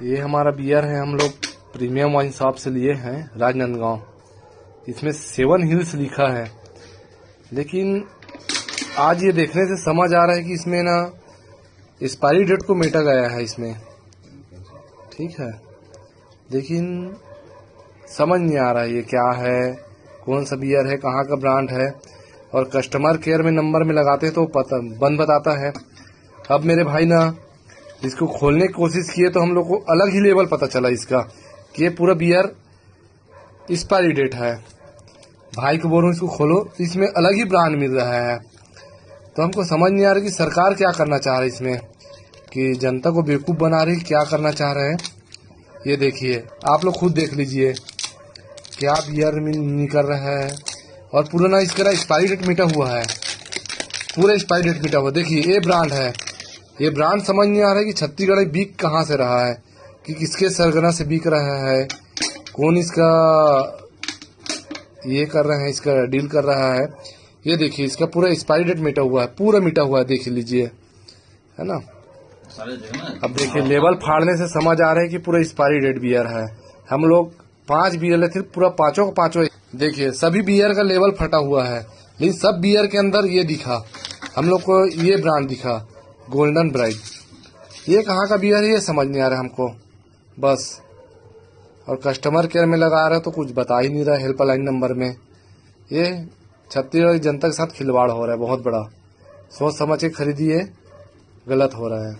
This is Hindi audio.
ये हमारा बियर है, हम लोग प्रीमियम वाइन शॉप से लिए हैं राजनांदगांव। इसमें 7 हिल्स लिखा है, लेकिन आज ये देखने से समझ आ रहा है कि इसमें ना एक्सपायरी डेट को मेटा गया है इसमें, ठीक है। लेकिन समझ नहीं आ रहा है ये क्या है, कौन सा बियर है, कहाँ का ब्रांड है। और कस्टमर केयर में नंबर में लगाते हैं तो पता बंद बताता है। अब मेरे भाई ना इसको खोलने की कोशिश किए तो हम लोग को अलग ही लेवल पता चला इसका कि ये पूरा बियर एक्सपायरी डेट है। भाई को बोल रहा हूँ इसको खोलो, इसमें अलग ही ब्रांड मिल रहा है। तो हमको समझ नहीं आ रहा कि सरकार क्या करना चाह रही है इसमें, कि जनता को बेवकूफ़ बना रही, क्या करना चाह रहे हैं। ये देखिए, आप लोग खुद देख लीजिए क्या बियर में निकल रहा है। और पूरा ना इसका एक्सपायरी डेट मिटा हुआ है, पूरा एक्सपायरी डेट मिटा हुआ। देखिए ये ब्रांड है, ये ब्रांड समझ नहीं आ रहा है कि छत्तीसगढ़ बिक कहाँ से रहा है, कि किसके सरगना से बिक रहा है, कौन इसका ये कर रहे हैं, इसका डील कर रहा है। ये देखिए इसका पूरा एक्सपायरी डेट मिटा हुआ है, पूरा मिटा हुआ है, देख लीजिए, है ना। अब देखिए लेबल फाड़ने से समझ आ रहा है कि पूरा एक्सपायरी डेट बियर है। हम लोग 5 बियर लेते, पूरा पांचों का पांचों देखिए सभी बियर का लेबल फटा हुआ है, लेकिन सब बियर के अंदर ये दिखा हम लोग को, ये ब्रांड दिखा गोल्डन ब्राइड। ये कहाँ का बियर है ये समझ नहीं आ रहा हमको बस। और कस्टमर केयर में लगा रहा है तो कुछ बता ही नहीं रहा है हेल्पलाइन नंबर में। ये छत्तीसगढ़ की जनता के साथ खिलवाड़ हो रहा है बहुत बड़ा। सोच समझ के खरीदिए, गलत हो रहा है।